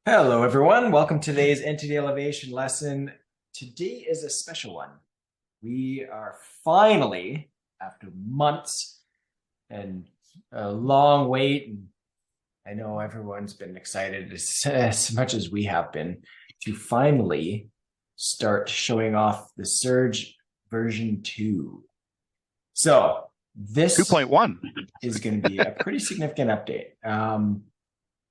Hello, everyone. Welcome to today's Entity Elevation lesson. Today is a special one. We are finally, after months and a long wait, and I know everyone's been excited as much as we have been, to finally start showing off the Surge version 2. So this 2.1. is going to be a pretty significant update.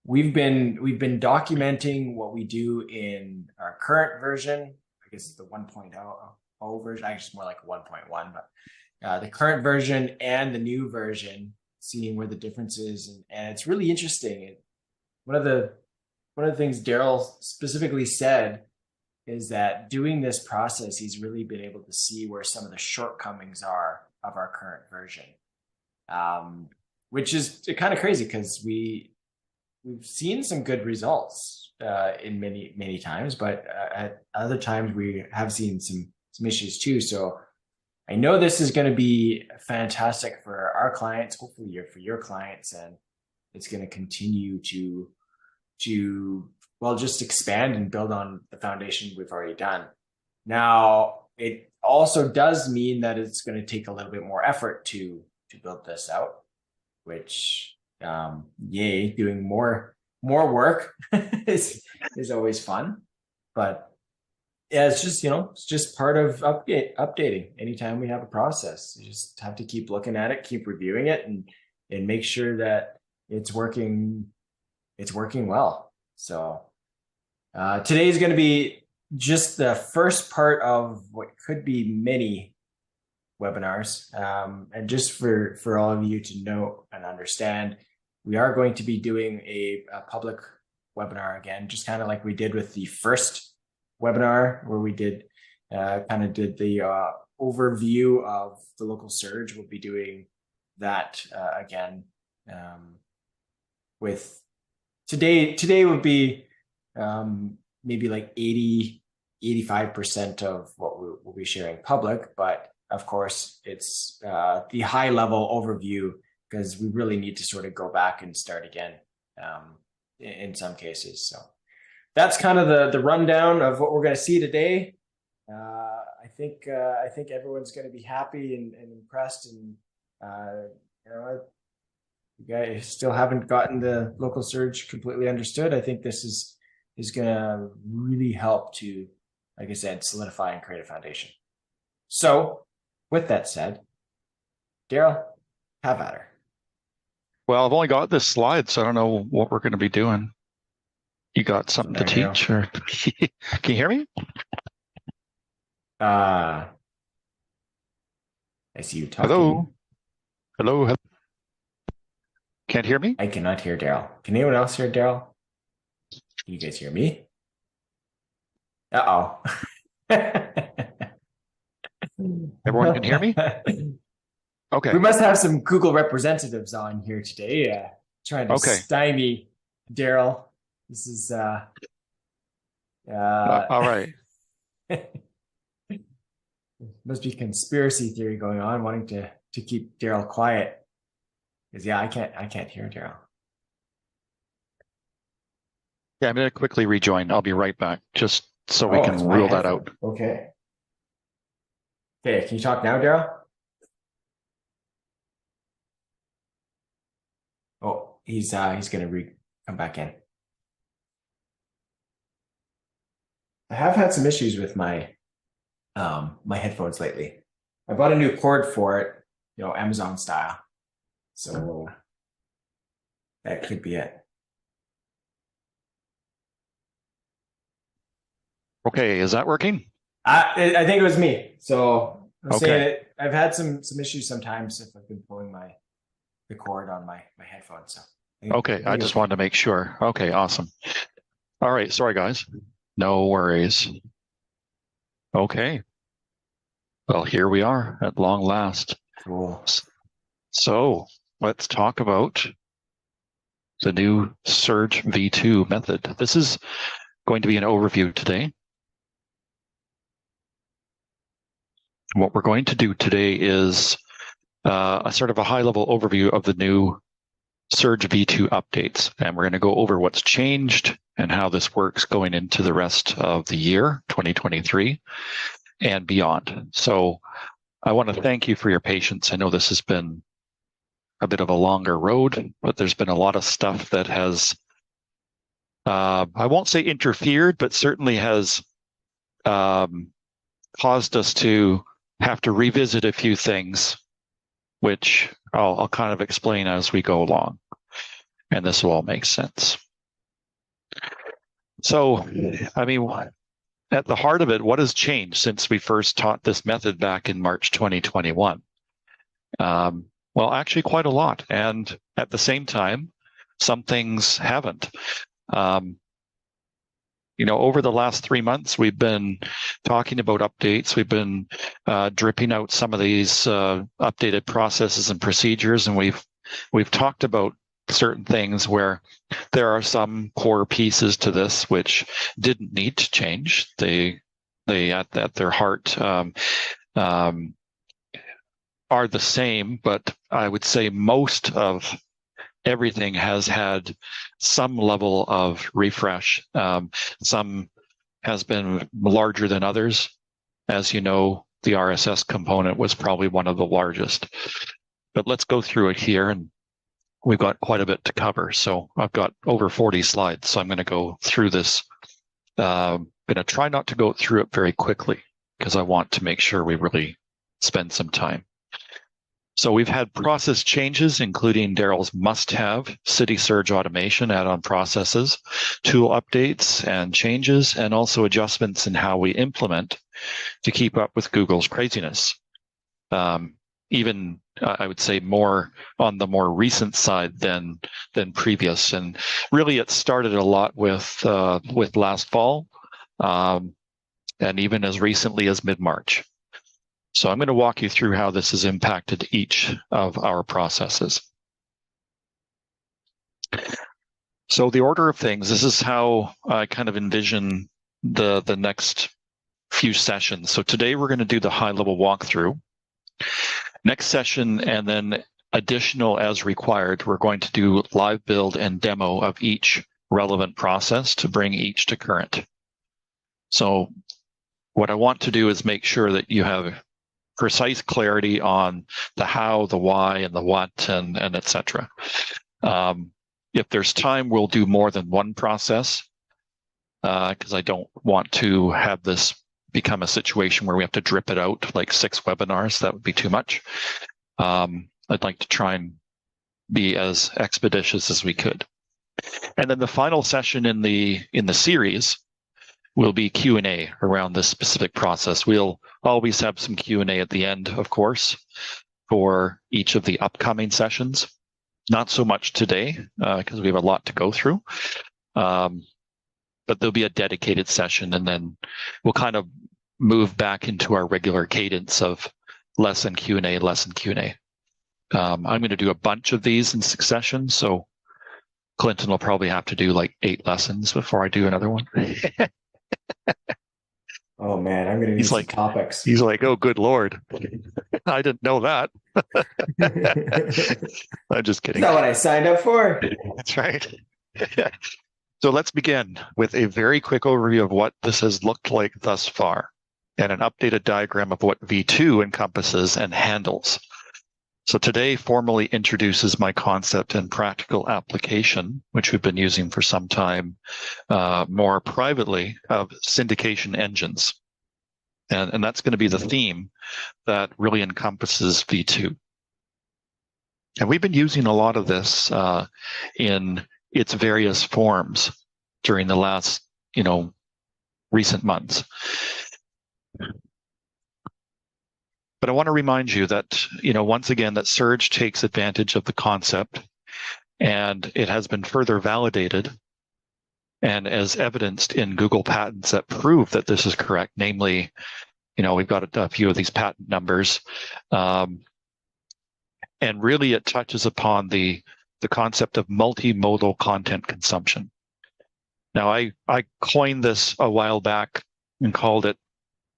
We've been documenting what we do in our current version. I guess it's the 1.0 version. I guess it's more like 1.1, but the current version and the new version, seeing where the difference is, and it's really interesting. One of the things Daryl specifically said is that doing this process, he's really been able to see where some of the shortcomings are of our current version, which is kind of crazy because we've seen some good results in many times, but at other times we have seen some issues too. So I know this is going to be fantastic for our clients, hopefully for your clients, and it's going to continue to well just expand and build on the foundation we've already done. Now it also does mean that it's going to take a little bit more effort to build this out, which yay, doing more work is always fun. But yeah, it's just it's just part of updating. Anytime we have a process, you just have to keep looking at it, keep reviewing it, and make sure that it's working well. So today is going to be just the first part of what could be many webinars. And just for all of you to know and understand, we are going to be doing a public webinar again, just kind of like we did with the first webinar, where we did did the overview of the local surge. We'll be doing that again. With today would be maybe like 85% of what we'll be sharing public, but of course it's the high level overview, because we really need to sort of go back and start again in some cases. So that's kind of the rundown of what we're going to see today. I think everyone's going to be happy and impressed, and you guys still haven't gotten the local surge completely understood. I think this is going to really help to, like I said, solidify and create a foundation. So with that said, Daryl, have at her. Well, I've only got this slide, so I don't know what we're going to be doing. You got something to teach, or can you hear me? I see you talking. Hello. Hello. Can't hear me? I cannot hear Daryl. Can anyone else hear Daryl? Can you guys hear me? Uh-oh. Everyone can hear me? Okay. We must have some Google representatives on here today, trying to stymie Daryl. This is all right. Must be conspiracy theory going on, wanting to keep Daryl quiet. Because I can't hear Daryl. Yeah, I'm going to quickly rejoin. I'll be right back, just so we can rule that out. Okay. Okay, can you talk now, Daryl? Oh, he's gonna come back in. I have had some issues with my my headphones lately. I bought a new cord for it, Amazon style. So that could be it. Okay, is that working? I think it was me. So I'm saying it, I've had some issues sometimes if I've been pulling the cord on my headphones. So I just wanted to make sure. Okay, awesome. All right, sorry guys. No worries. Okay. Well, here we are at long last. Cool. So let's talk about the new Surge V2 method. This is going to be an overview today. What we're going to do today is a sort of a high-level overview of the new Surge V2 updates, and we're going to go over what's changed and how this works going into the rest of the year, 2023, and beyond. So I want to thank you for your patience. I know this has been a bit of a longer road, but there's been a lot of stuff that has, I won't say interfered, but certainly has caused us to have to revisit a few things, which I'll kind of explain as we go along. And this will all make sense. So, I mean, at the heart of it, what has changed since we first taught this method back in March 2021? Well, actually quite a lot. And at the same time, some things haven't. Over the last 3 months, we've been talking about updates. We've been dripping out some of these updated processes and procedures, and we've talked about certain things where there are some core pieces to this which didn't need to change. They at their heart are the same, but I would say most of everything has had some level of refresh. Some has been larger than others. As you know, the RSS component was probably one of the largest. But let's go through it here, and we've got quite a bit to cover. So I've got over 40 slides, so I'm going to go through this. I'm going to try not to go through it very quickly because I want to make sure we really spend some time. So we've had process changes, including Darrell's must-have City Surge automation add-on processes, tool updates and changes, and also adjustments in how we implement to keep up with Google's craziness. Even I would say more on the more recent side than previous, and really it started a lot with last fall, and even as recently as mid-March. So I'm going to walk you through how this has impacted each of our processes. So the order of things, this is how I kind of envision the next few sessions. So today we're going to do the high-level walkthrough. Next session, and then additional as required, we're going to do live build and demo of each relevant process to bring each to current. So what I want to do is make sure that you have precise clarity on the how, the why, and the what, and et cetera. If there's time, we'll do more than one process because I don't want to have this become a situation where we have to drip it out like 6 webinars. That would be too much. I'd like to try and be as expeditious as we could. And then the final session in the series will be Q&A around this specific process. We'll always have some Q&A at the end, of course, for each of the upcoming sessions. Not so much today because we have a lot to go through. But there'll be a dedicated session, and then we'll kind of move back into our regular cadence of lesson Q&A, lesson Q&A. I'm going to do a bunch of these in succession, so Clinton will probably have to do like 8 lessons before I do another one. Oh man, I'm going to need some topics. He's like, oh, good Lord. I didn't know that. I'm just kidding. That's not what I signed up for. That's right. So let's begin with a very quick overview of what this has looked like thus far and an updated diagram of what V2 encompasses and handles. So today formally introduces my concept and practical application, which we've been using for some time more privately, of syndication engines. And that's going to be the theme that really encompasses V2. And we've been using a lot of this in its various forms during the last, recent months. But I want to remind you that, once again, that Surge takes advantage of the concept, and it has been further validated and as evidenced in Google patents that prove that this is correct. Namely, we've got a few of these patent numbers, and really it touches upon the concept of multimodal content consumption. Now, I coined this a while back and called it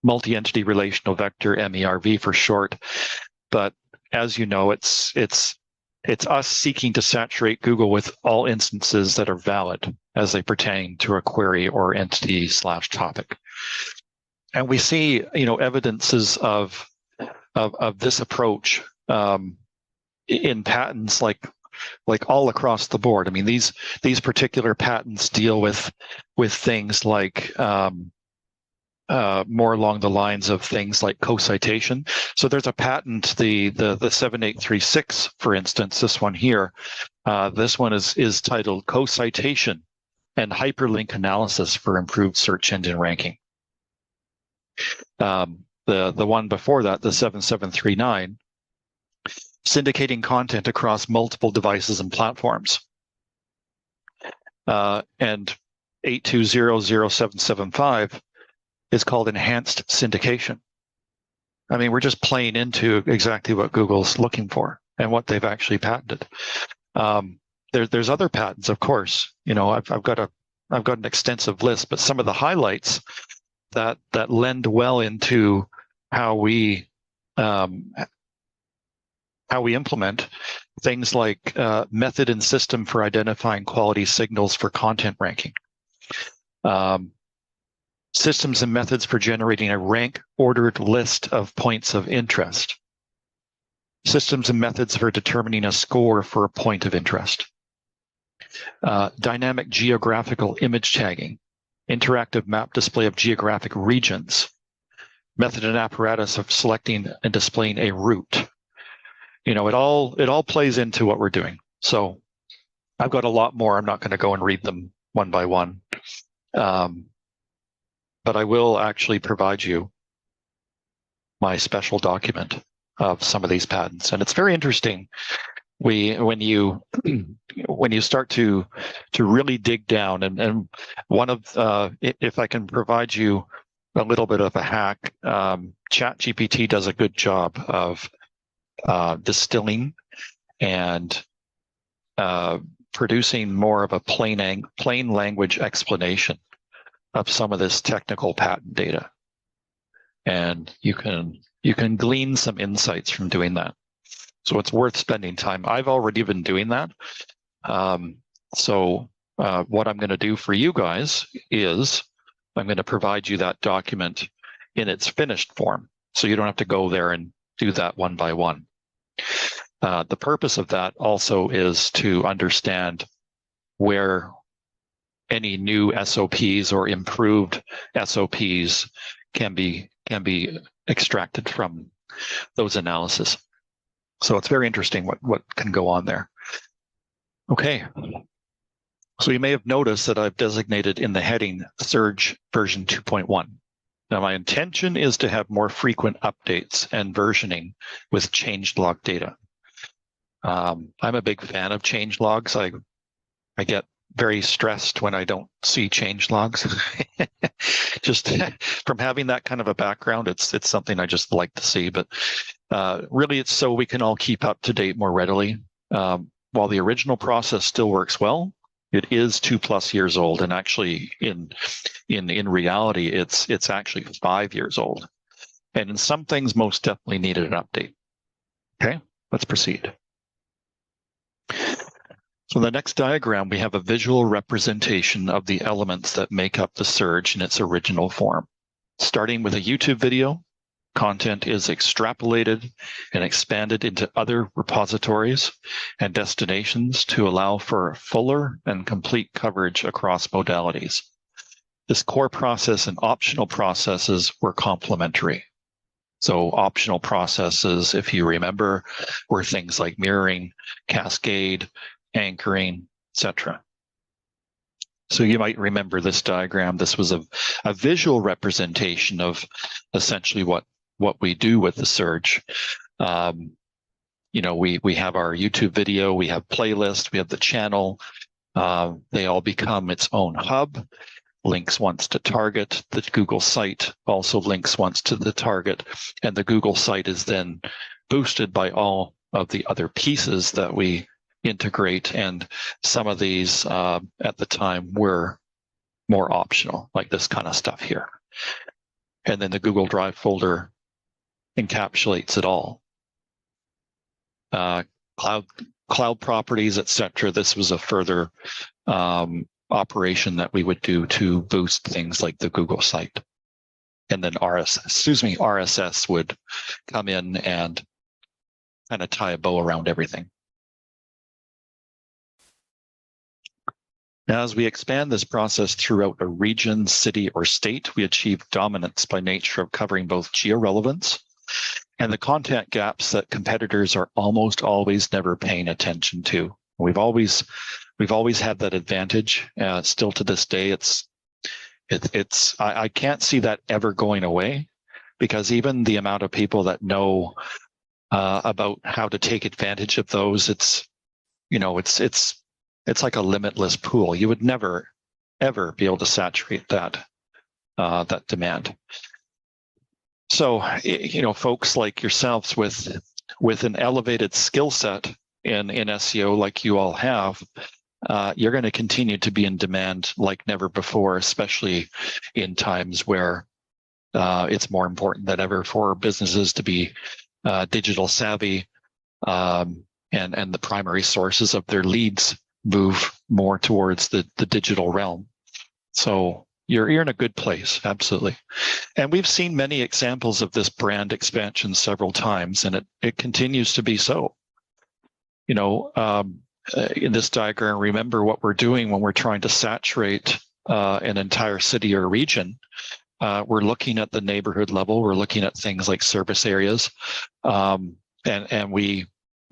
multi-entity relational vector, MERV for short. But as you know, it's us seeking to saturate Google with all instances that are valid. as they pertain to a query or entity/topic. And we see, evidences of this approach in patents like all across the board. I mean, these particular patents deal with things like more along the lines of things like co-citation. So there's a patent, the 7836, for instance, this one here. This one is titled Co-Citation and Hyperlink Analysis for Improved Search Engine Ranking. The one before that, the 7739, syndicating content across multiple devices and platforms. And 8200775 is called enhanced syndication. I mean, we're just playing into exactly what Google's looking for and what they've actually patented. There's other patents, of course. I've got an extensive list, but some of the highlights that lend well into how we implement things like method and system for identifying quality signals for content ranking. Systems and methods for generating a rank-ordered list of points of interest. Systems and methods for determining a score for a point of interest. Dynamic geographical image tagging. Interactive map display of geographic regions. Method and apparatus of selecting and displaying a route. It all plays into what we're doing. So I've got a lot more. I'm not going to go and read them one by one. But I will actually provide you my special document of some of these patents. And it's very interesting. When you start to really dig down, and one of, if I can provide you a little bit of a hack, ChatGPT does a good job of distilling and producing more of a plain language explanation of some of this technical patent data, and you can glean some insights from doing that. So it's worth spending time. I've already been doing that. So what I'm going to do for you guys is I'm going to provide you that document in its finished form, so you don't have to go there and do that one by one. The purpose of that also is to understand where any new SOPs or improved SOPs can be extracted from those analyses. So it's very interesting what can go on there. Okay. So you may have noticed that I've designated in the heading Surge version 2.1. Now my intention is to have more frequent updates and versioning with changelog data. I'm a big fan of changelogs. I get very stressed when I don't see changelogs. Just from having that kind of a background, it's something I just like to see. But really, it's so we can all keep up to date more readily. While the original process still works well, it is 2+ years old, and actually, in reality, it's actually 5 years old. And in some things, most definitely needed an update. Okay, let's proceed. So in the next diagram, we have a visual representation of the elements that make up the Surge in its original form. Starting with a YouTube video, content is extrapolated and expanded into other repositories and destinations to allow for fuller and complete coverage across modalities. This core process and optional processes were complementary. So optional processes, if you remember, were things like mirroring, cascade, anchoring, etc. So you might remember this diagram. This was a visual representation of essentially what we do with the Surge. We have our YouTube video, we have playlist, we have the channel. They all become its own hub. Links once to target. The Google site also links once to the target, and the Google site is then boosted by all of the other pieces that we integrate, and some of these at the time were more optional, like this kind of stuff here. And then the Google Drive folder encapsulates it all. Cloud properties, etc. This was a further operation that we would do to boost things like the Google site. And then RSS would come in and kind of tie a bow around everything. Now, as we expand this process throughout a region, city, or state, we achieve dominance by nature of covering both geo-relevance and the content gaps that competitors are almost always never paying attention to. We've always had that advantage. Still to this day, I can't see that ever going away, because even the amount of people that know about how to take advantage of those, it's like a limitless pool. You would never, ever be able to saturate that demand. So, folks like yourselves with an elevated skill set in SEO like you all have, you're going to continue to be in demand like never before, especially in times where it's more important than ever for businesses to be digital savvy, and the primary sources of their leads move more towards the digital realm. So you're in a good place, absolutely. And we've seen many examples of this brand expansion several times, and it continues to be so. In this diagram, remember what we're doing when we're trying to saturate an entire city or region. We're looking at the neighborhood level. We're looking at things like service areas, and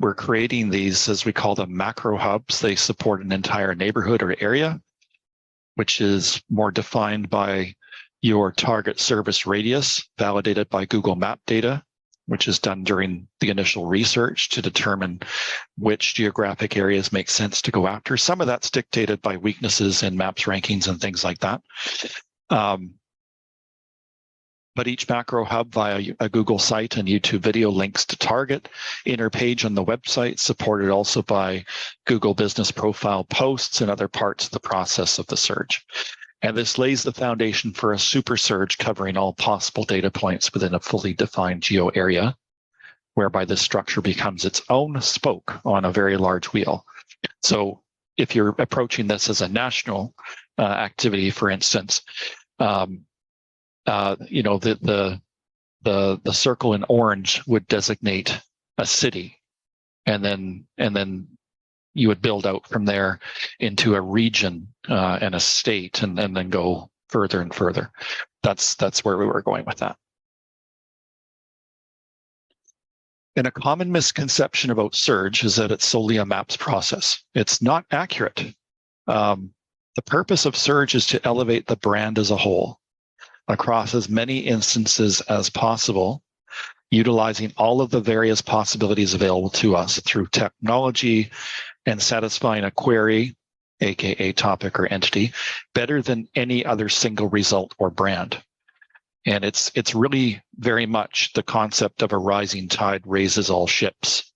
we're creating these, as we call them, macro hubs. They support an entire neighborhood or area, which is more defined by your target service radius, validated by Google Map data, which is done during the initial research to determine which geographic areas make sense to go after. Some of that's dictated by weaknesses in Maps rankings and things like that. But each macro hub via a Google site and YouTube video links to target inner page on the website, supported also by Google Business Profile posts and other parts of the process of the search. And this lays the foundation for a super search covering all possible data points within a fully defined geo area, whereby this structure becomes its own spoke on a very large wheel. So if you're approaching this as a national activity, for instance, the circle in orange would designate a city, and then you would build out from there into a region and a state, and then go further and further. That's where we were going with that. And a common misconception about Surge is that it's solely a maps process. It's not accurate. The purpose of Surge is to elevate the brand as a whole across as many instances as possible, utilizing all of the various possibilities available to us through technology and satisfying a query, aka topic or entity, better than any other single result or brand. And it's really very much the concept of a rising tide raises all ships.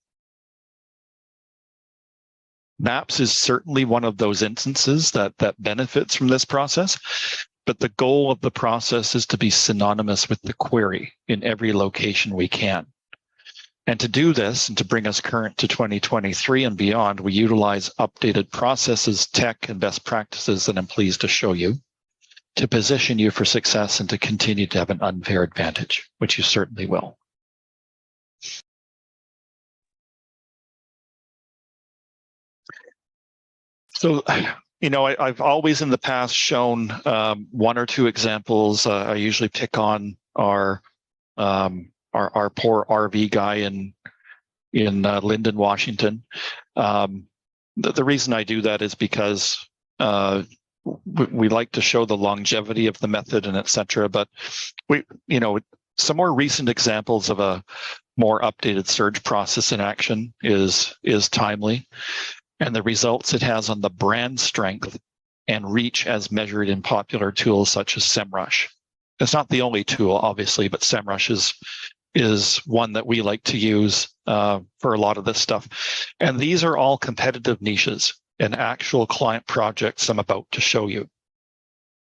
Maps is certainly one of those instances that benefits from this process, but the goal of the process is to be synonymous with the query in every location we can. And to do this, and to bring us current to 2023 and beyond, we utilize updated processes, tech, and best practices that I'm pleased to show you to position you for success and to continue to have an unfair advantage, which you certainly will. So, I've always in the past shown one or two examples. I usually pick on our poor RV guy in Linden, Washington. The reason I do that is because we like to show the longevity of the method and et cetera. But some more recent examples of a more updated Surge process in action is timely, and the results it has on the brand strength and reach as measured in popular tools such as SEMrush. It's not the only tool, obviously, but SEMrush is one that we like to use for a lot of this stuff. And these are all competitive niches and actual client projects I'm about to show you.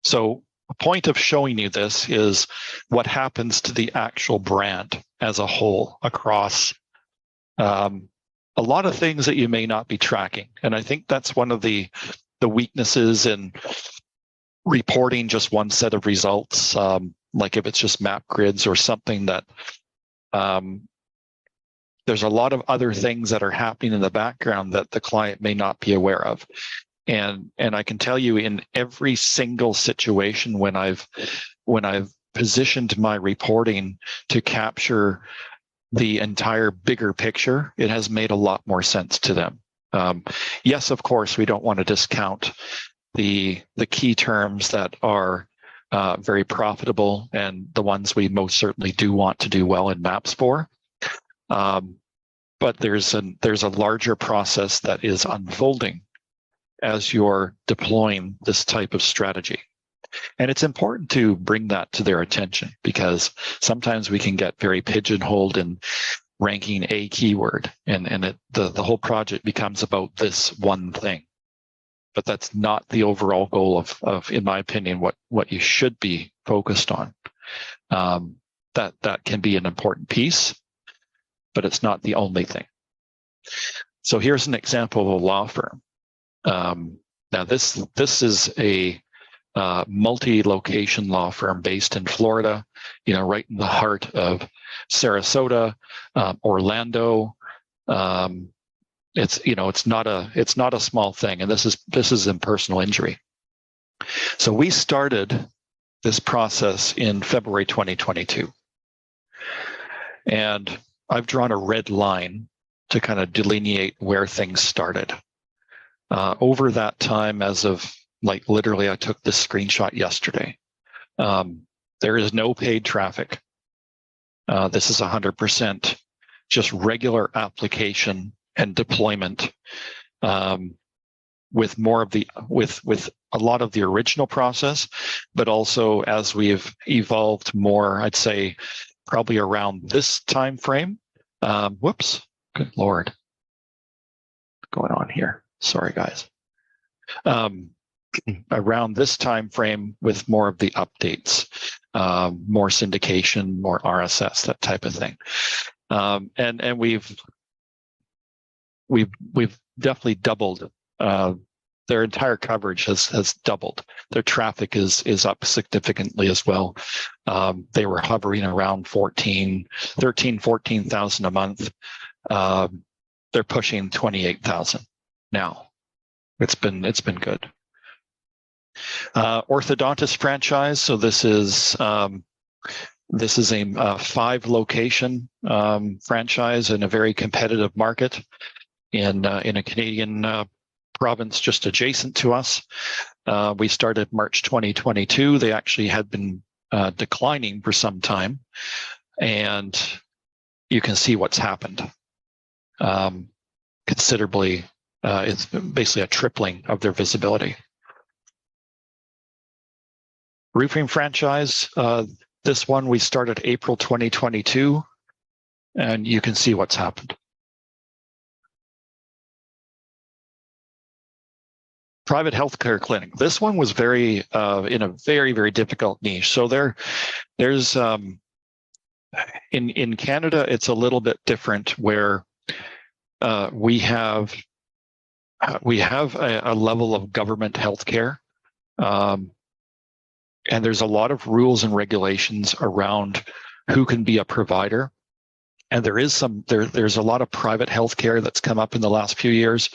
So the point of showing you this is what happens to the actual brand as a whole across a lot of things that you may not be tracking. And I think that's one of the the weaknesses in reporting just one set of results, like if it's just map grids or something that there's a lot of other things that are happening in the background that the client may not be aware of. And I can tell you, in every single situation when I've positioned my reporting to capture the entire bigger picture, it has made a lot more sense to them. Yes, of course, we don't want to discount the key terms that are very profitable and the ones we most certainly do want to do well in maps for. But there's a larger process that is unfolding as you're deploying this type of strategy. And it's important to bring that to their attention, because sometimes we can get very pigeonholed in ranking a keyword, and the whole project becomes about this one thing. But that's not the overall goal of in my opinion, what you should be focused on. That can be an important piece, but it's not the only thing. So here's an example of a law firm. Now this is a multi-location law firm based in Florida, right in the heart of Sarasota, Orlando. It's not a small thing, and this is in personal injury. So we started this process in February 2022, and I've drawn a red line to kind of delineate where things started. Over that time, as of literally, I took this screenshot yesterday. There is no paid traffic. This is 100% just regular application and deployment, with with a lot of the original process, but also as we've evolved more, I'd say probably around this time frame. Whoops, good Lord, what's going on here? Sorry, guys. Around this time frame with more of the updates, more syndication, more RSS, that type of thing. And we've definitely doubled. Their entire coverage has doubled. Their traffic is up significantly as well. They were hovering around 14,000 a month. They're pushing 28,000 now. It's been good. Orthodontist franchise. So this is a 5-location franchise in a very competitive market in a Canadian province just adjacent to us. We started March 2022. They actually had been declining for some time, and you can see what's happened. Considerably, it's basically a tripling of their visibility. Roofing franchise, this one we started April 2022, and you can see what's happened. Private healthcare clinic. This one was in a very, very difficult niche. So there's in Canada, it's a little bit different, where we have a level of government healthcare. And there's a lot of rules and regulations around who can be a provider. And there's a lot of private healthcare that's come up in the last few years.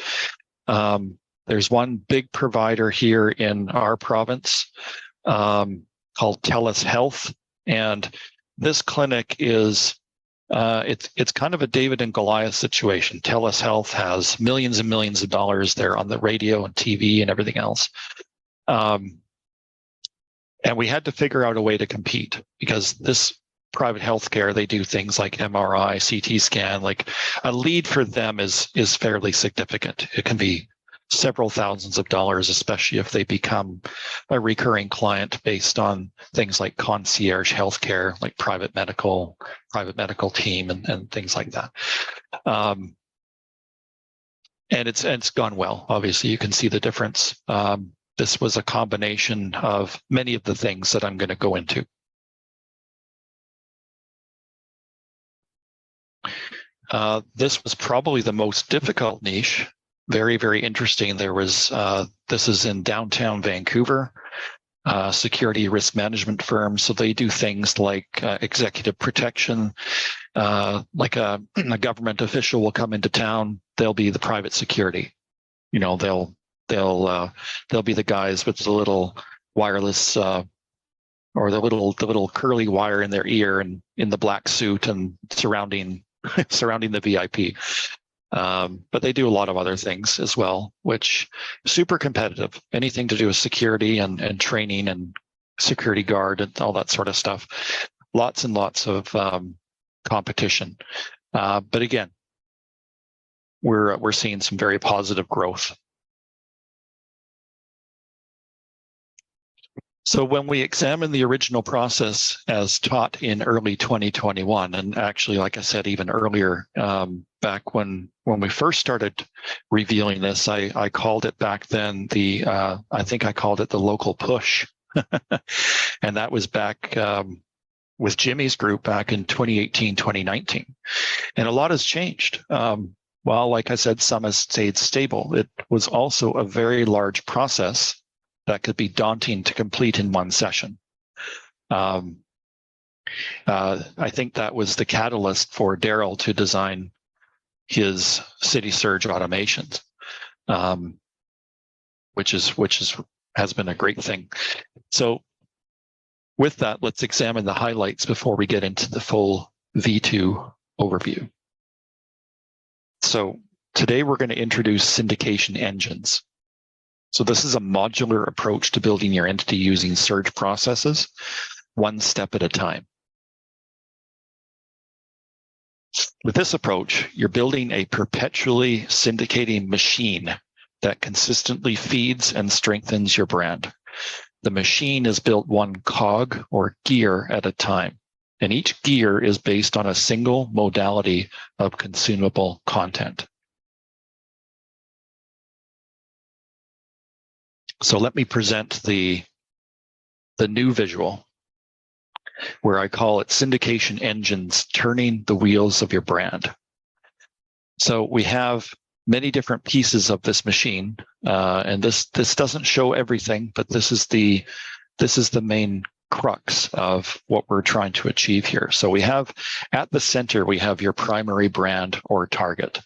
There's one big provider here in our province called TELUS Health. And this clinic is, it's kind of a David and Goliath situation. TELUS Health has millions and millions of dollars. They're on the radio and TV and everything else. And we had to figure out a way to compete, because this private healthcare, they do things like MRI, CT scan. Like a lead for them is fairly significant. It can be several thousands of dollars, especially if they become a recurring client based on things like concierge healthcare, like private medical team and things like that. And it's gone well. Obviously, you can see the difference. This was a combination of many of the things that I'm going to go into. This was probably the most difficult niche, very, very interesting. There was, this is in downtown Vancouver, security risk management firm. So they do things like executive protection, like a government official will come into town. They'll be the private security. You know, they'll be the guys with the little wireless, or the little curly wire in their ear and in the black suit and surrounding the VIP. But they do a lot of other things as well, which super competitive. Anything to do with security and training and security guard and all that sort of stuff. Lots and lots of competition. But again, we're seeing some very positive growth. So when we examine the original process as taught in early 2021, and actually, like I said, even earlier, back when we first started revealing this, I called it back then I think I called it the local push. And that was back with Jimmy's group back in 2018, 2019. And a lot has changed. Well, like I said, some has stayed stable. It was also a very large process that could be daunting to complete in one session. I think that was the catalyst for Daryl to design his CitySurge automations, which has been a great thing. So with that, let's examine the highlights before we get into the full V2 overview. So today we're going to introduce syndication engines. So this is a modular approach to building your entity using Surge processes, one step at a time. With this approach, you're building a perpetually syndicating machine that consistently feeds and strengthens your brand. The machine is built one cog or gear at a time, and each gear is based on a single modality of consumable content. So let me present the new visual, where I call it syndication engines turning the wheels of your brand. So we have many different pieces of this machine, and this doesn't show everything, but this is the main crux of what we're trying to achieve here. So we have at the center, we have your primary brand or target.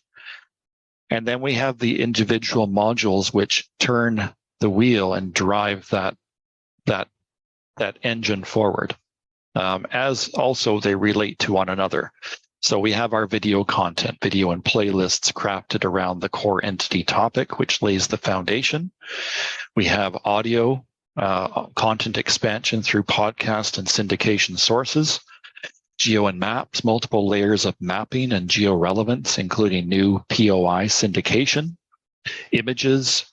And then we have the individual modules which turn the wheel and drive that engine forward, as also they relate to one another. So we have our video content, video and playlists crafted around the core entity topic, which lays the foundation. We have audio content expansion through podcast and syndication sources, geo and maps, multiple layers of mapping and geo relevance, including new POI syndication, images,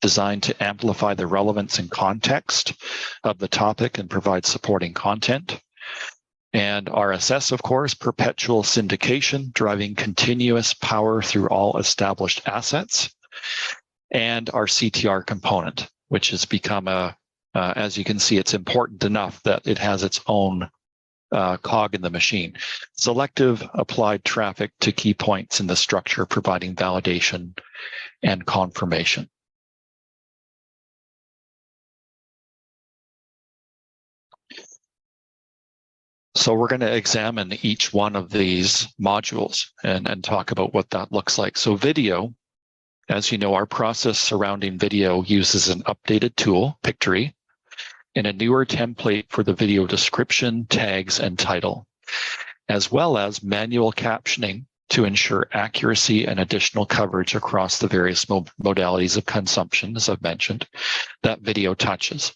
designed to amplify the relevance and context of the topic and provide supporting content. And RSS, of course, perpetual syndication, driving continuous power through all established assets. And our CTR component, which has become as you can see, it's important enough that it has its own cog in the machine. Selective applied traffic to key points in the structure, providing validation and confirmation. So we're going to examine each one of these modules and talk about what that looks like. So video, as you know, our process surrounding video uses an updated tool, Pictory, and a newer template for the video description, tags, and title, as well as manual captioning to ensure accuracy and additional coverage across the various modalities of consumption, as I've mentioned, that video touches.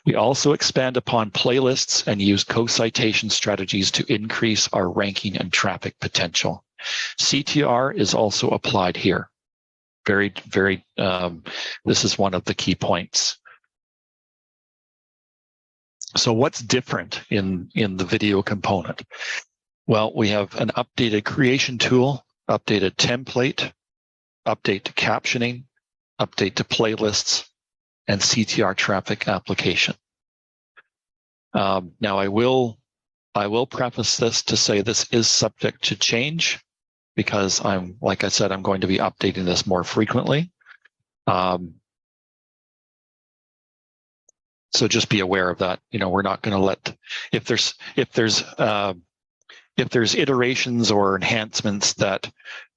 We also expand upon playlists and use co-citation strategies to increase our ranking and traffic potential. CTR is also applied here. Very, very, this is one of the key points. So what's different in the video component? Well, we have an updated creation tool, updated template, update to captioning, update to playlists, and CTR traffic application. Now I will preface this to say this is subject to change because like I said, I'm going to be updating this more frequently. So just be aware of that. We're not going to let, if there's iterations or enhancements that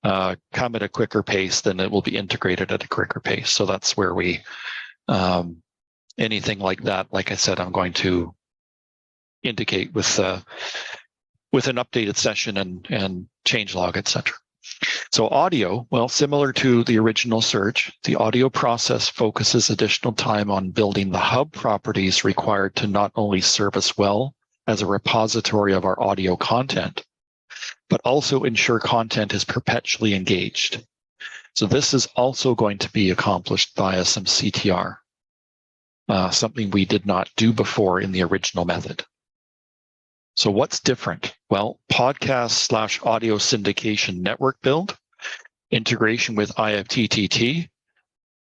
come at a quicker pace, then it will be integrated at a quicker pace. So that's where anything like that, like I said, I'm going to indicate with an updated session and changelog, etc. So audio, well, similar to the original search, the audio process focuses additional time on building the hub properties required to not only serve us well as a repository of our audio content, but also ensure content is perpetually engaged. So this is also going to be accomplished via some CTR, something we did not do before in the original method. So what's different? Well, podcast/audio syndication network build, integration with IFTTT,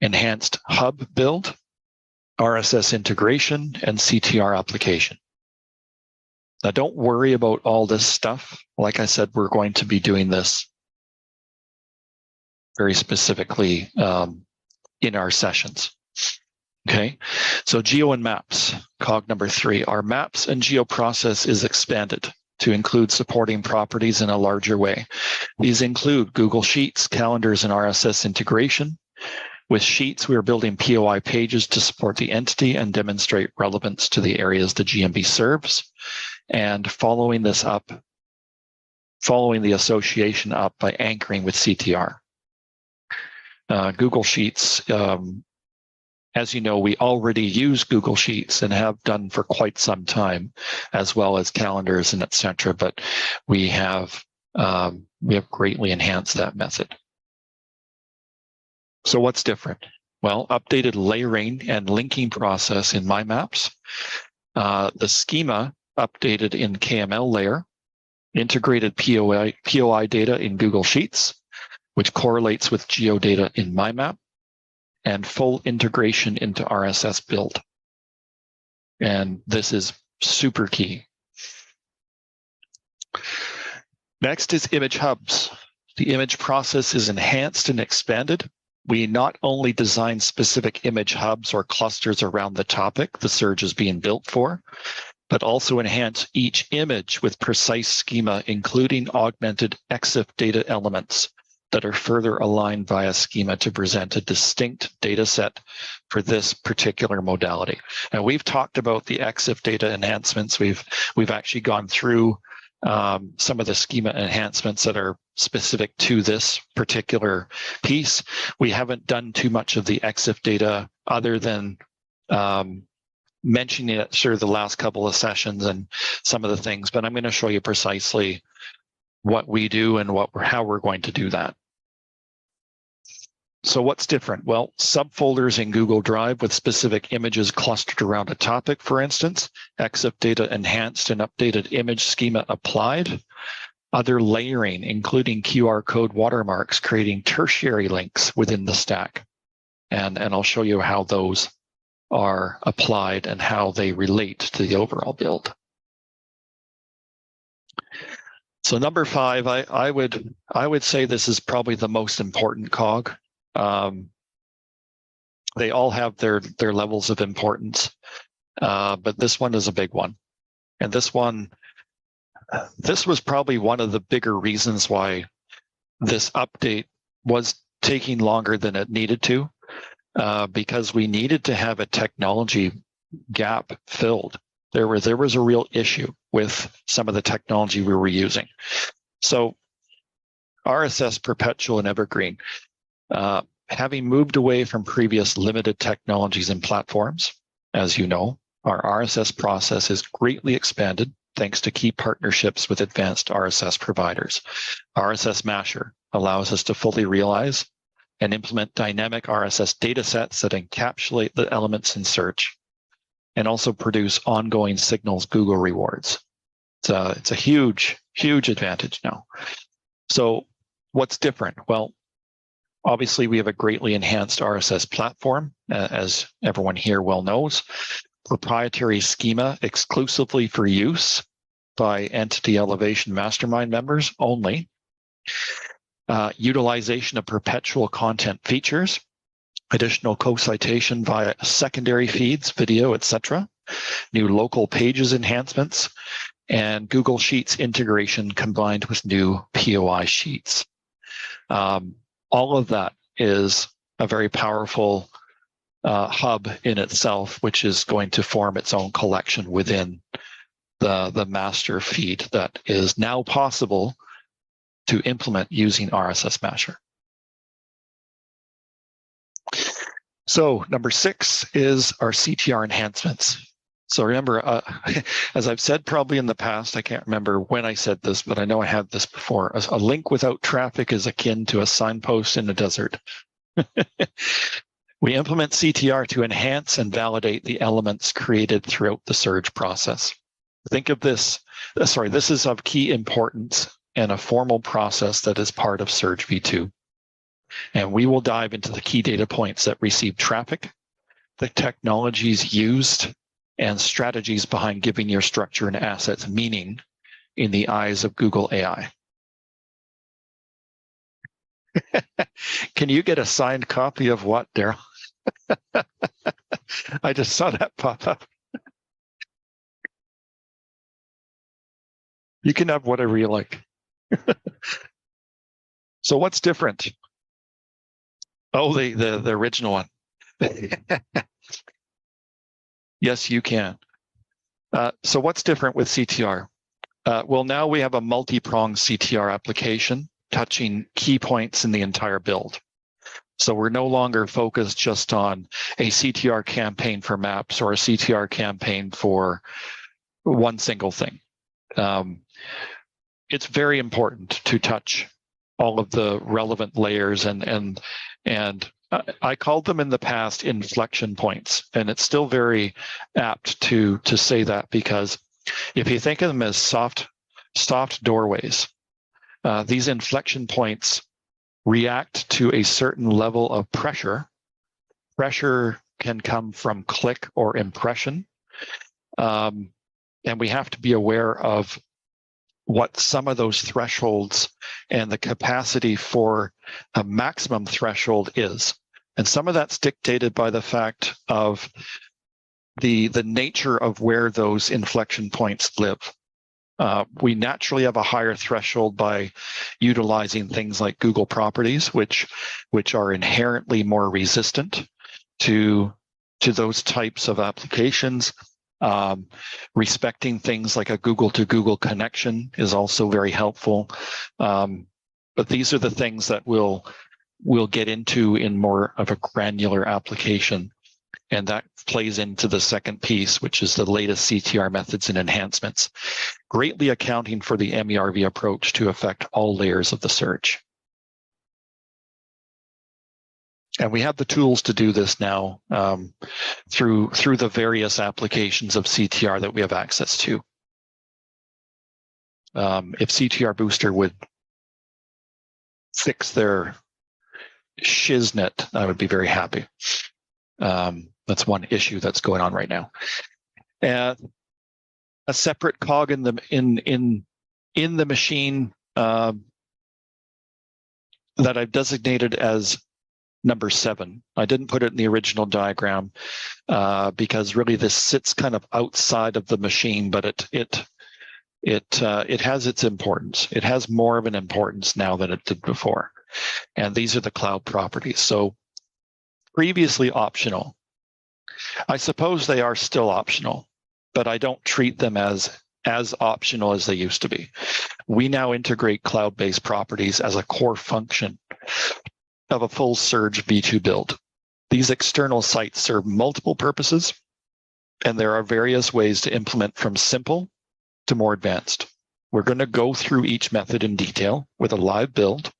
enhanced hub build, RSS integration, and CTR application. Now, don't worry about all this stuff. Like I said, we're going to be doing this very specifically in our sessions. Okay, so geo and maps, cog number 3. Our maps and geo process is expanded to include supporting properties in a larger way. These include Google Sheets, calendars, and RSS integration. With Sheets, we are building POI pages to support the entity and demonstrate relevance to the areas the GMB serves. And following the association up by anchoring with CTR. Google Sheets, as you know, we already use Google Sheets and have done for quite some time, as well as calendars and etc. But we have greatly enhanced that method. So what's different? Well, updated layering and linking process in My Maps. The schema updated in KML layer, integrated POI data in Google Sheets, which correlates with geodata in My Map, and full integration into RSS build. And this is super key. Next is image hubs. The image process is enhanced and expanded. We not only design specific image hubs or clusters around the topic the surge is being built for, but also enhance each image with precise schema, including augmented EXIF data elements that are further aligned via schema to present a distinct data set for this particular modality. And we've talked about the EXIF data enhancements. We've actually gone through some of the schema enhancements that are specific to this particular piece. We haven't done too much of the EXIF data other than mentioning it through the last couple of sessions and some of the things, but I'm going to show you precisely what we do and how we're going to do that. So what's different? Well, subfolders in Google Drive with specific images clustered around a topic, for instance, EXIF data enhanced and updated image schema applied. Other layering, including QR code watermarks, creating tertiary links within the stack. And I'll show you how those are applied and how they relate to the overall build. So number 5, I would say this is probably the most important cog. They all have their levels of importance, but this one is a big one. And this was probably one of the bigger reasons why this update was taking longer than it needed to, because we needed to have a technology gap filled. There was a real issue with some of the technology we were using. So RSS Perpetual and Evergreen, having moved away from previous limited technologies and platforms, as you know, our RSS process is greatly expanded thanks to key partnerships with advanced RSS providers. RSS Masher allows us to fully realize and implement dynamic RSS datasets that encapsulate the elements in search and also produce ongoing signals Google rewards. It's a huge, huge advantage now. So what's different? Well, obviously we have a greatly enhanced RSS platform, as everyone here well knows. Proprietary schema exclusively for use by Entity Elevation Mastermind members only. utilization of perpetual content features, additional co-citation via secondary feeds, video, etc., new local pages enhancements, and Google Sheets integration combined with new POI sheets. All of that is a very powerful hub in itself, which is going to form its own collection within the master feed that is now possible to implement using RSS Masher. So number 6 is our CTR enhancements. So remember, as I've said probably in the past, I can't remember when I said this, but I know I had this before. A link without traffic is akin to a signpost in the desert. We implement CTR to enhance and validate the elements created throughout the surge process. Think of this, this is of key importance and a formal process that is part of Surge v2. And we will dive into the key data points that receive traffic, the technologies used, and strategies behind giving your structure and assets meaning in the eyes of Google AI. Can you get a signed copy of what, Daryl? I just saw that pop up. You can have whatever you like. So what's different? Oh, the original one. Yes, you can. So what's different with CTR? Well, now we have a multi-pronged CTR application touching key points in the entire build. So we're no longer focused just on a CTR campaign for maps or a CTR campaign for one single thing. It's very important to touch all of the relevant layers and I called them in the past inflection points, and it's still very apt to say that, because if you think of them as soft doorways, these inflection points react to a certain level of pressure. Pressure can come from click or impression, and we have to be aware of what some of those thresholds and the capacity for a maximum threshold is. And some of that's dictated by the fact of the nature of where those inflection points live. We naturally have a higher threshold by utilizing things like Google properties, which are inherently more resistant to those types of applications. Respecting things like a Google to Google connection is also very helpful. But these are the things that we'll get into in more of a granular application. And that plays into the second piece, which is the latest CTR methods and enhancements, greatly accounting for the MERV approach to affect all layers of the search. And we have the tools to do this now through the various applications of CTR that we have access to. If CTR Booster would fix their shiznit, I would be very happy. That's one issue that's going on right now. And a separate cog in the machine that I've designated as number 7. I didn't put it in the original diagram because really this sits kind of outside of the machine, but it has its importance. It has more of an importance now than it did before. And these are the cloud properties. So previously optional. I suppose they are still optional, but I don't treat them as optional as they used to be. We now integrate cloud-based properties as a core function of a full Surge v2 build. These external sites serve multiple purposes, and there are various ways to implement from simple to more advanced. We're going to go through each method in detail with a live build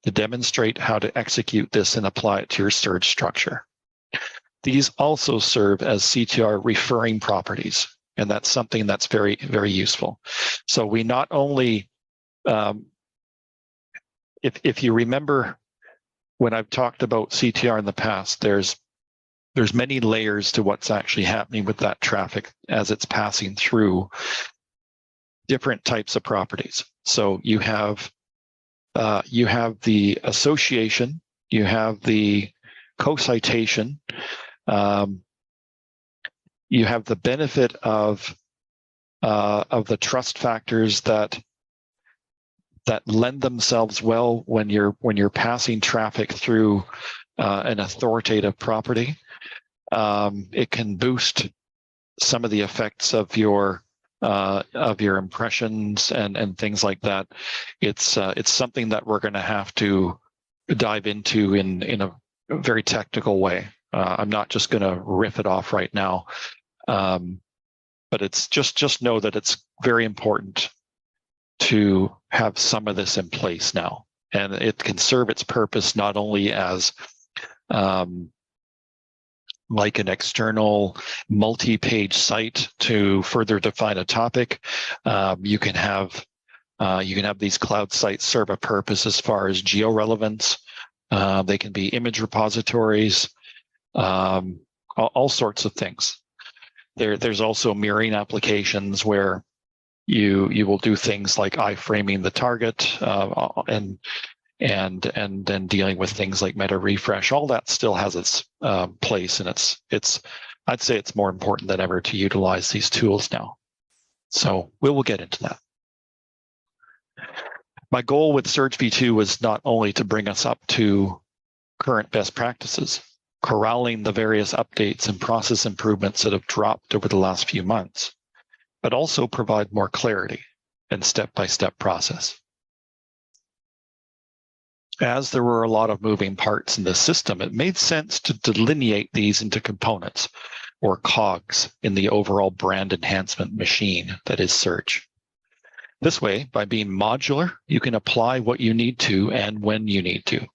to demonstrate how to execute this and apply it to your Surge structure. These also serve as CTR referring properties, and that's something that's very, very useful. So we not only, if you remember when I've talked about CTR in the past, there's many layers to what's actually happening with that traffic as it's passing through different types of properties. So you have You have the association, you have the co-citation, you have the benefit of the trust factors that lend themselves well when you're passing traffic through an authoritative property. It can boost some of the effects of your impressions and things like that. It's something that we're going to have to dive into in a very technical way. I'm not just going to riff it off right now, but it's just know that it's very important to have some of this in place now, and it can serve its purpose not only as like an external multi-page site to further define a topic. You can have these cloud sites serve a purpose as far as geo-relevance. They can be image repositories, all sorts of things. There's also mirroring applications where you will do things like iframing the target and then dealing with things like meta refresh. All that still has its place, and it's I'd say it's more important than ever to utilize these tools now. So we will get into that. My goal with Surge v2 was not only to bring us up to current best practices, corralling the various updates and process improvements that have dropped over the last few months, but also provide more clarity and step-by-step process. As there were a lot of moving parts in the system, it made sense to delineate these into components or cogs in the overall brand enhancement machine that is Surge. This way, by being modular, you can apply what you need to and when you need to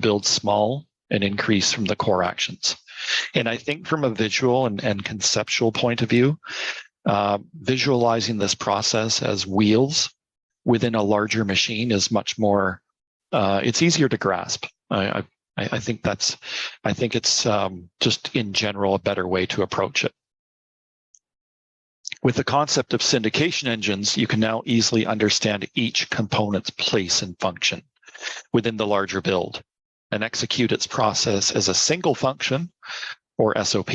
build small and increase from the core actions. And I think from a visual and conceptual point of view, visualizing this process as wheels within a larger machine is much more, it's easier to grasp. I think it's just in general a better way to approach it. With the concept of syndication engines, you can now easily understand each component's place and function within the larger build and execute its process as a single function or SOP.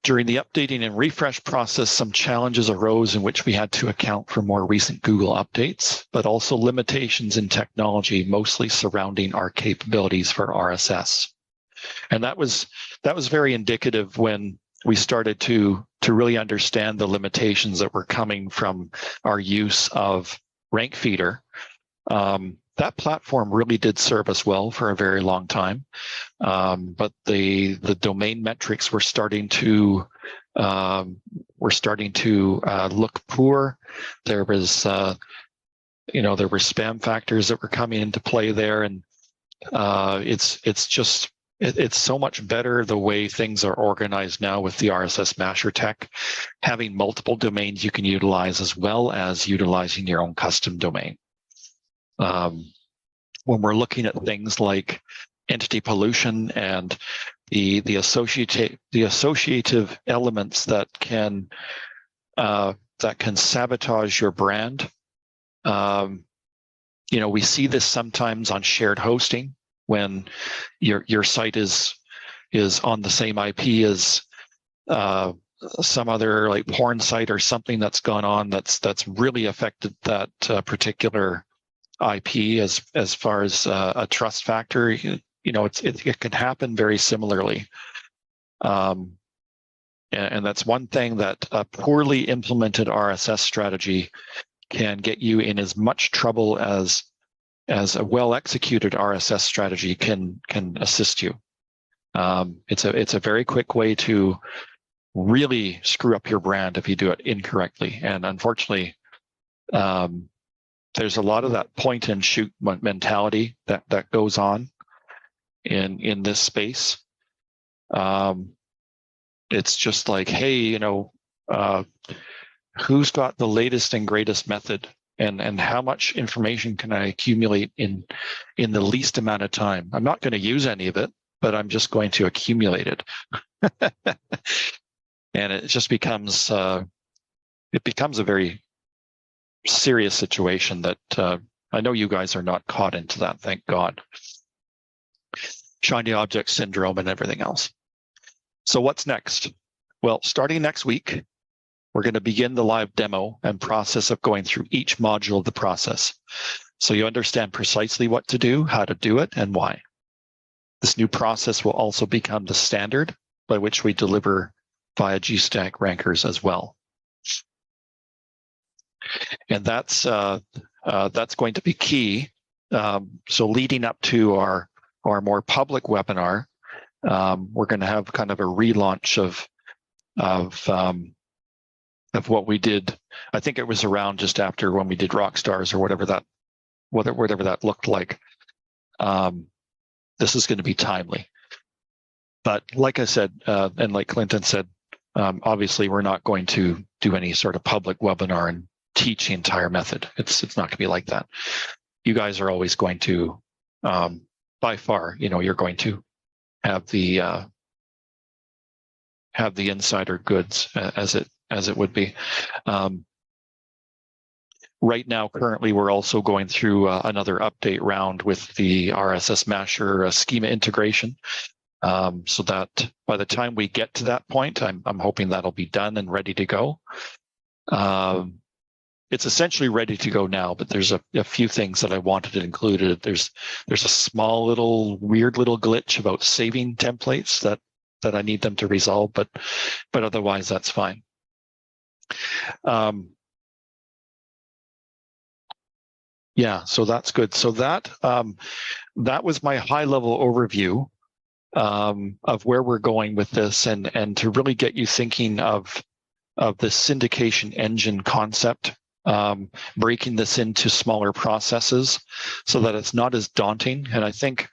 During the updating and refresh process, some challenges arose in which we had to account for more recent Google updates, but also limitations in technology, mostly surrounding our capabilities for RSS. And that was very indicative when we started to really understand the limitations that were coming from our use of RankFeeder. That platform really did serve us well for a very long time, but the domain metrics were starting to look poor. There was there were spam factors that were coming into play there, and it's so much better the way things are organized now with the RSS Masher tech, having multiple domains you can utilize as well as utilizing your own custom domain. When we're looking at things like entity pollution and the associative elements that can sabotage your brand, we see this sometimes on shared hosting when your site is on the same IP as some other like porn site or something that's gone on that's really affected that particular IP as far as a trust factor. It can happen very similarly, and that's one thing that a poorly implemented RSS strategy can get you in as much trouble as a well-executed RSS strategy can assist you. It's a very quick way to really screw up your brand if you do it incorrectly. And unfortunately, there's a lot of that point and shoot mentality that goes on in this space. It's just like, hey, who's got the latest and greatest method? And how much information can I accumulate in the least amount of time? I'm not going to use any of it, but I'm just going to accumulate it. And it just becomes a very serious situation that I know you guys are not caught into that, thank God. Shiny object syndrome and everything else. So what's next? Well, starting next week, we're going to begin the live demo and process of going through each module of the process. So you understand precisely what to do, how to do it, and why. This new process will also become the standard by which we deliver via GStack rankers as well. And that's going to be key. So leading up to our more public webinar, we're going to have kind of a relaunch of what we did. I think it was around just after when we did Rockstars or whatever that looked like. This is going to be timely. But like I said, and like Clinton said, obviously we're not going to do any sort of public webinar and teach the entire method. It's not going to be like that. You guys are always going to, by far, you're going to have the insider goods as it would be. Right now, currently, we're also going through another update round with the RSS Masher schema integration. So that by the time we get to that point, I'm hoping that'll be done and ready to go. It's essentially ready to go now, but there's a few things that I wanted included. There's a small weird little glitch about saving templates that I need them to resolve, but otherwise that's fine. Yeah, so that's good. So that was my high-level overview of where we're going with this, and to really get you thinking of the syndication engine concept, breaking this into smaller processes so that it's not as daunting. And I think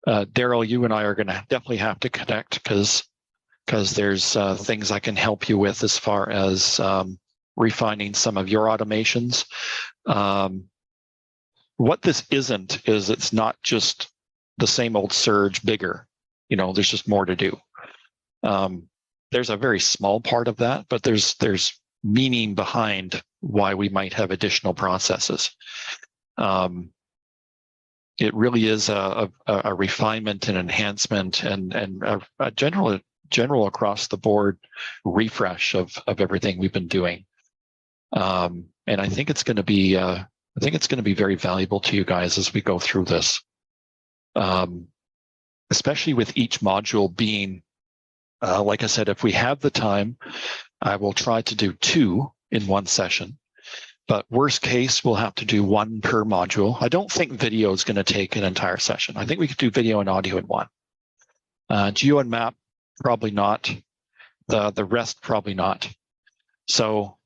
Daryl, you and I are going to definitely have to connect because there's things I can help you with as far as refining some of your automations. What this isn't is it's not just the same old surge bigger. There's just more to do. There's a very small part of that, but there's meaning behind why we might have additional processes. It really is a refinement and enhancement and a general across the board refresh of everything we've been doing. And I think it's going to be very valuable to you guys as we go through this, especially with each module being, like I said, if we have the time, I will try to do 2 in one session. But worst case, we'll have to do 1 per module. I don't think video is going to take an entire session. I think we could do video and audio in one. Geo and map, probably not. The rest, probably not. So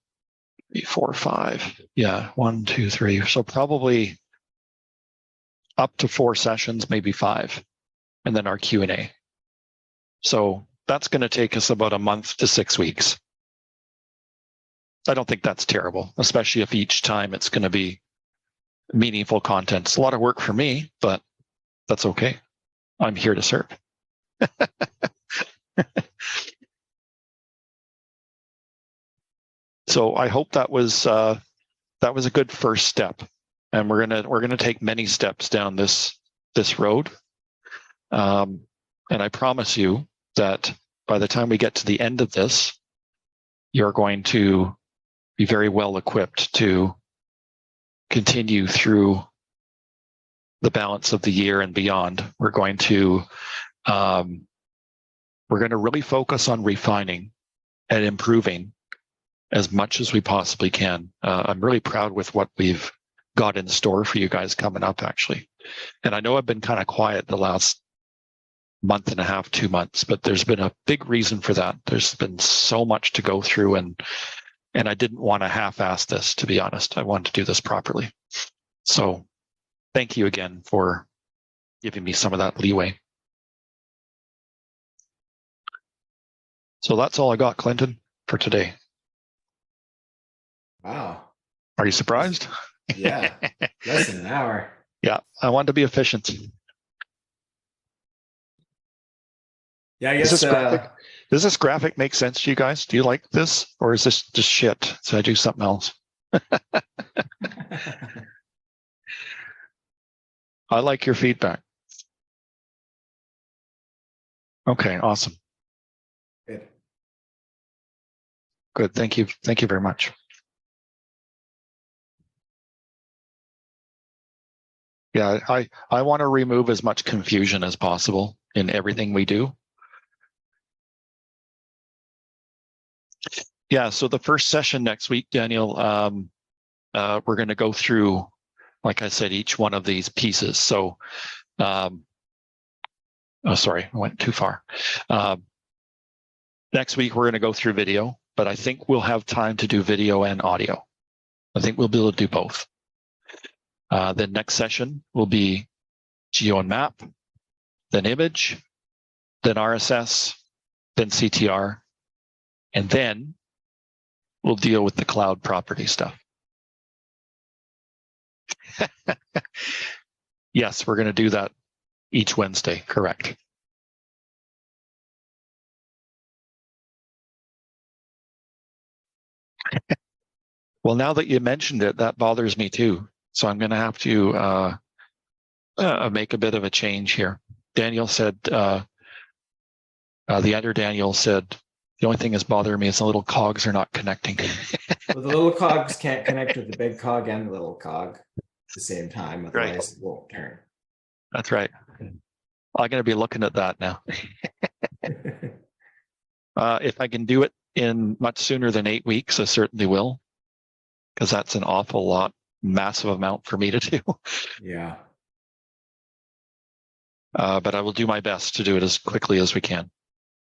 3, 4, 5. Yeah, 1, 2, 3. So probably up to 4 sessions, maybe 5, and then our Q&A. So that's going to take us about a month to 6 weeks. I don't think that's terrible, especially if each time it's going to be meaningful content. It's a lot of work for me, but that's okay. I'm here to serve. So I hope that was a good first step, and we're gonna take many steps down this road. And I promise you that by the time we get to the end of this, you're going to be very well equipped to continue through the balance of the year and beyond. We're going to really focus on refining and improving as much as we possibly can. I'm really proud with what we've got in store for you guys coming up, actually. And I know I've been kind of quiet the last month and a half, 2 months, but there's been a big reason for that. There's been so much to go through, and I didn't want to half-ass this, to be honest. I wanted to do this properly. So thank you again for giving me some of that leeway. So that's all I got, Clinton, for today. Wow. Are you surprised? Yeah. Less than an hour. Yeah, I wanted to be efficient. Yeah, I Does guess this graphic does this graphic make sense to you guys? Do you like this, or is this just shit? So I do something else. I like your feedback. Okay, awesome. Good. Good. Thank you. Thank you very much. Yeah, I want to remove as much confusion as possible in everything we do. Yeah, so the first session next week, Daniel, we're going to go through, like I said, each one of these pieces. So, oh, sorry, I went too far. Next week, we're going to go through video, but I think we'll have time to do video and audio. I think we'll be able to do both. The next session will be geo and map, then image, then RSS, then CTR, and then we'll deal with the cloud property stuff. Yes, we're going to do that each Wednesday, correct. Well, now that you mentioned it, that bothers me too. So I'm going to have to make a bit of a change here. Daniel said, the other Daniel said, the only thing that's bothering me is the little cogs are not connecting. Well, the little cogs can't connect with the big cog and the little cog at the same time, otherwise it won't turn. That's right. I'm going to be looking at that now. If I can do it in much sooner than 8 weeks, I certainly will, because that's an awful lot, massive amount for me to do. Yeah. But I will do my best to do it as quickly as we can.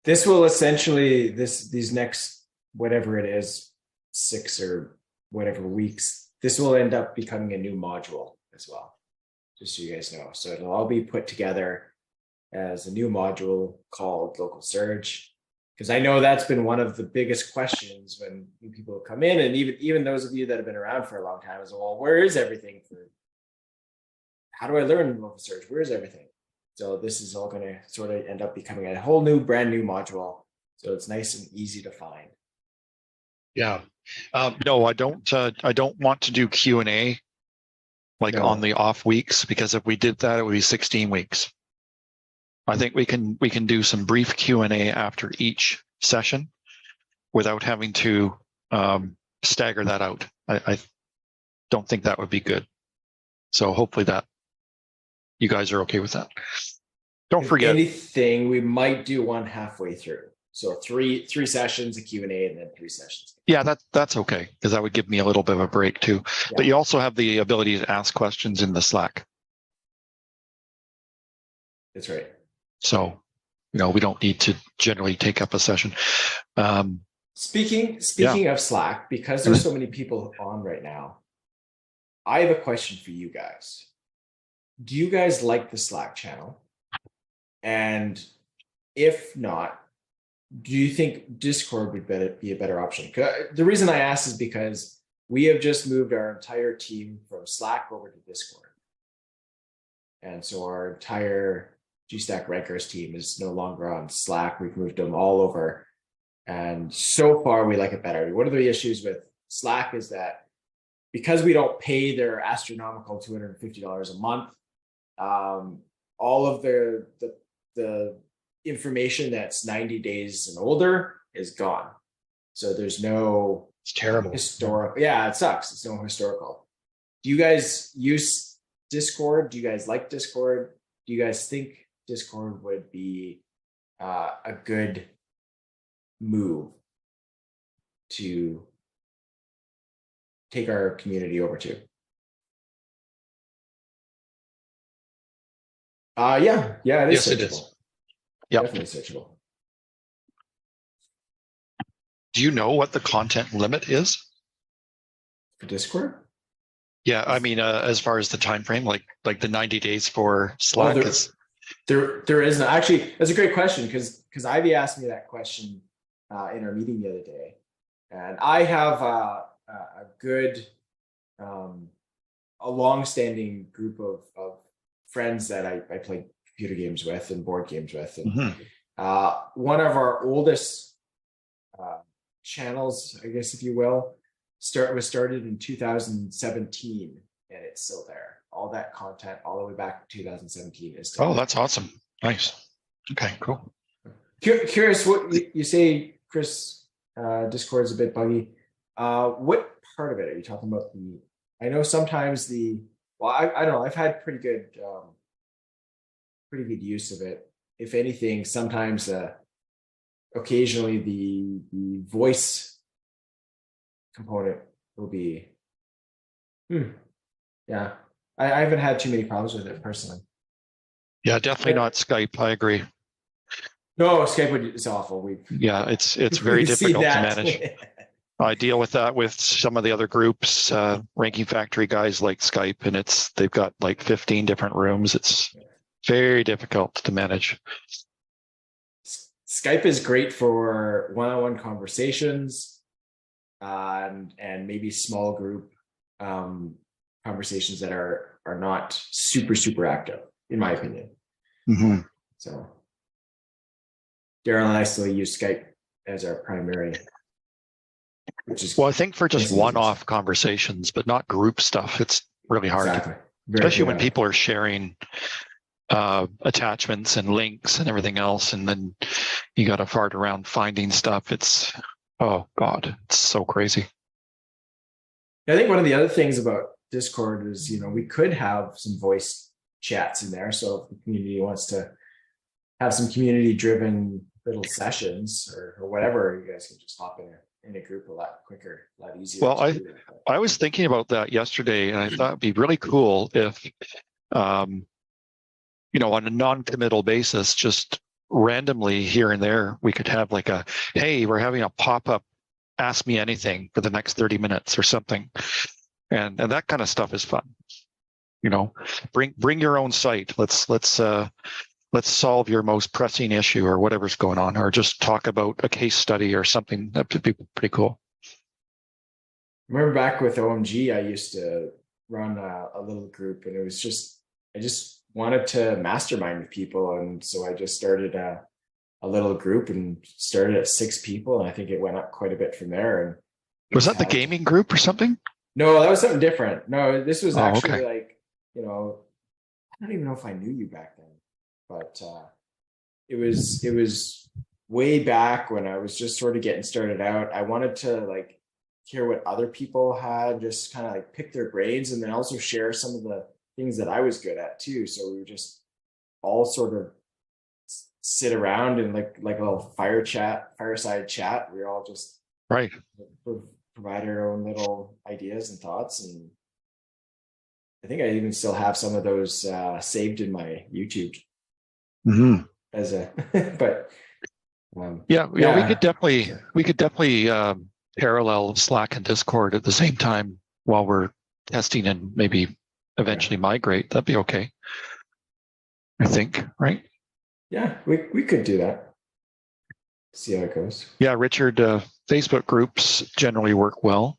This will essentially, these next, whatever it is, 6 or whatever weeks, this will end up becoming a new module as well, just so you guys know. So it'll all be put together as a new module called Local Surge, because I know that's been one of the biggest questions when new people come in, and even those of you that have been around for a long time is, well, where is everything for? How do I learn Local Surge? Where is everything? So this is all going to sort of end up becoming a whole new, brand new module. So it's nice and easy to find. Yeah. No, I don't want to do Q&A like on the off weeks, because if we did that, it would be 16 weeks. I think we can do some brief Q&A after each session without having to stagger that out. I don't think that would be good. So hopefully that you guys are okay with that. Don't forget anything, we might do one halfway through. So three sessions, a Q&A, and then 3 sessions. Yeah, that's okay, because that would give me a little bit of a break too. Yeah. But you also have the ability to ask questions in the Slack. That's right. So, we don't need to generally take up a session. Speaking of Slack, because there's so many people on right now, I have a question for you guys. Do you guys like the Slack channel? And if not, do you think Discord would be a better option? The reason I ask is because we have just moved our entire team from Slack over to Discord. And so our entire GStack Rankers team is no longer on Slack. We've moved them all over. And so far, we like it better. One of the issues with Slack is that because we don't pay their astronomical $250 a month, all of the information that's 90 days and older is gone. So there's no it's terrible historical. Yeah, it sucks. It's no historical. Do you guys use Discord? Do you guys like Discord? Do you guys think Discord would be a good move to take our community over to? Yeah, it is. Yes, searchable. It is. Yep. Definitely searchable. Do you know what the content limit is for Discord? Yeah, I mean, as far as the time frame, like the 90 days for Slack. There isn't. Actually, that's a great question, because Ivy asked me that question in our meeting the other day, and I have a good, a long-standing group of friends that I play computer games with and board games with, and One of our oldest channels, I guess, if you will, was started in 2017, and it's still there. All that content, all the way back to 2017, is still Oh, there. that's awesome. Nice. Okay, cool. Curious what you say, Chris. Discord's a bit buggy. What part of it are you talking about? I know sometimes well, I don't know. I've had pretty good use of it. If anything, sometimes occasionally the voice component will be yeah. I haven't had too many problems with it personally. Yeah, definitely not Skype. I agree. No, Skype is awful. It's very difficult to manage. I deal with that with some of the other groups, Ranking Factory guys like Skype, and they've got like 15 different rooms. It's very difficult to manage. Skype is great for one-on-one conversations, and maybe small group conversations that are not super active, in my opinion. Mm-hmm. So Daryl and I still use Skype as our primary, which is well, I think for just one-off conversations, but not group stuff, it's really hard. Exactly. Especially when people are sharing attachments and links and everything else, and then you got to fart around finding stuff. Oh God, it's so crazy. I think one of the other things about Discord is, we could have some voice chats in there. So if the community wants to have some community-driven little sessions or whatever, you guys can just hop in a group a lot quicker, a lot easier. Well, I was thinking about that yesterday, and I thought it'd be really cool if, on a non-committal basis, just randomly here and there, we could have like hey, we're having a pop-up ask me anything for the next 30 minutes or something. And that kind of stuff is fun. Bring your own site. Let's solve your most pressing issue or whatever's going on, or just talk about a case study or something. That would be pretty cool. Remember back with OMG, I used to run a little group, and it was I just wanted to mastermind with people. And so I just started a little group and started at 6 people. And I think it went up quite a bit from there. And was that the gaming group or something? No, that was something different. No, this was actually okay. like, I don't even know if I knew you back then, but it was way back when I was just sort of getting started out. I wanted to hear what other people had, just kind of pick their brains, and then also share some of the things that I was good at too. So we would just all sort of sit around and like a little fireside chat. We were all just right. Provide our own little ideas and thoughts. And I think I even still have some of those saved in my YouTube but we could definitely parallel Slack and Discord at the same time while we're testing and maybe eventually migrate. That'd be okay, I think, right? Yeah, we could do that. See how it goes. Yeah, Richard, Facebook groups generally work well.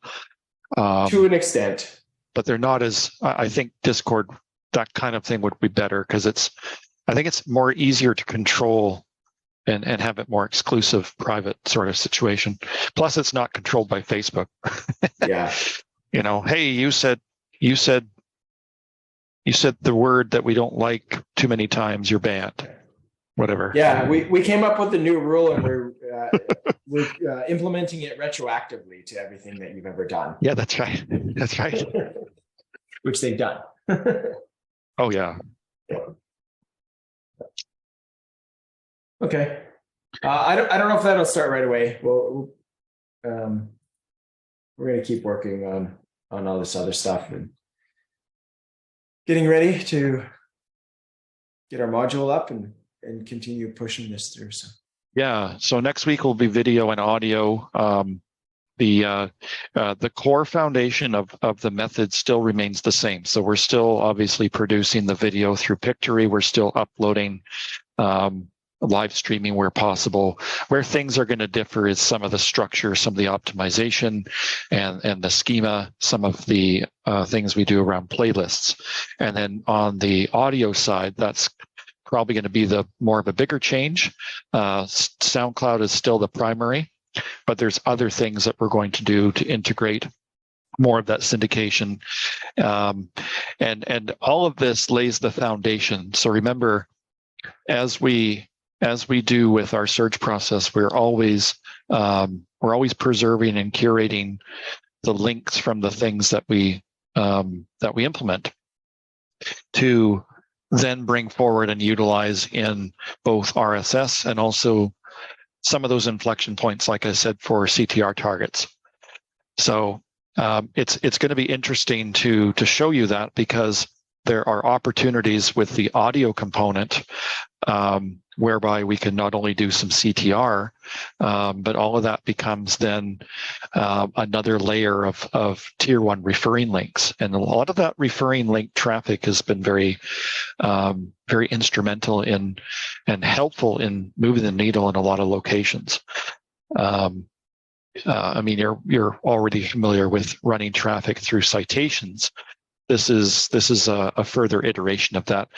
To an extent. But they're not as, I think Discord, that kind of thing would be better because I think it's more easier to control and have it more exclusive, private sort of situation. Plus, it's not controlled by Facebook. Yeah. Hey, you said the word that we don't like too many times, you're banned. Whatever. Yeah, we came up with a new rule, and we're implementing it retroactively to everything that you've ever done. Yeah, that's right. That's right. Which they've done. Oh yeah. Okay. I don't know if that'll start right away. We're going to keep working on all this other stuff and getting ready to get our module up and continue pushing this through. So next week will be video and audio. The core foundation of the method still remains the same. So we're still obviously producing the video through Pictory. We're still uploading, live streaming where possible. Where things are going to differ is some of the structure, some of the optimization, and the schema, some of the things we do around playlists. And then on the audio side, that's probably going to be the more of a bigger change. SoundCloud is still the primary, but there's other things that we're going to do to integrate more of that syndication. And all of this lays the foundation. So remember, as we do with our search process, we're always preserving and curating the links from the things that we implement to then bring forward and utilize in both RSS and also some of those inflection points, like I said, for CTR targets. So it's going to be interesting to show you that, because there are opportunities with the audio component whereby we can not only do some CTR, but all of that becomes then another layer of tier one referring links. And a lot of that referring link traffic has been very instrumental in and helpful in moving the needle in a lot of locations. I mean, you're already familiar with running traffic through citations. This is a further iteration of that,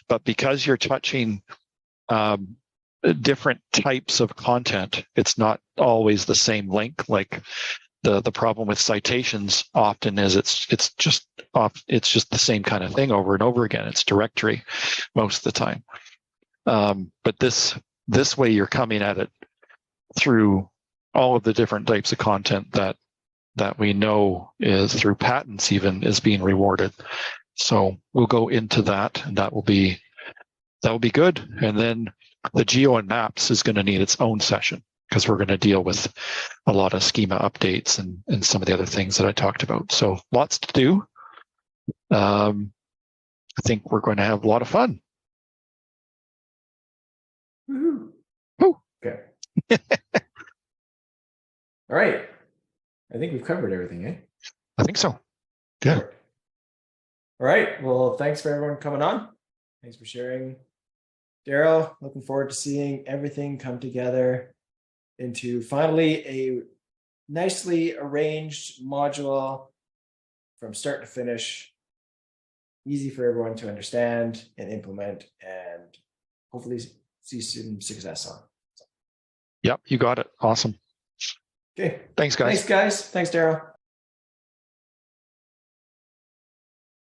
but because you're touching different types of content, it's not always the same link. Like the problem with citations often is it's just the same kind of thing over and over again. It's directory most of the time, but this way you're coming at it through all of the different types of content that we know is through patents even is being rewarded. So we'll go into that, and that will be good. And then the geo and maps is going to need its own session, because we're going to deal with a lot of schema updates and some of the other things that I talked about. So lots to do. I think we're going to have a lot of fun. Woo-hoo. Woo. Okay. All right. I think we've covered everything, eh? I think so. Yeah. All right. Well, thanks for everyone coming on. Thanks for sharing. Daryl, looking forward to seeing everything come together into finally a nicely arranged module from start to finish, easy for everyone to understand and implement, and hopefully see some success on. Yep, you got it. Awesome. Okay. Thanks, guys. Thanks, Daryl.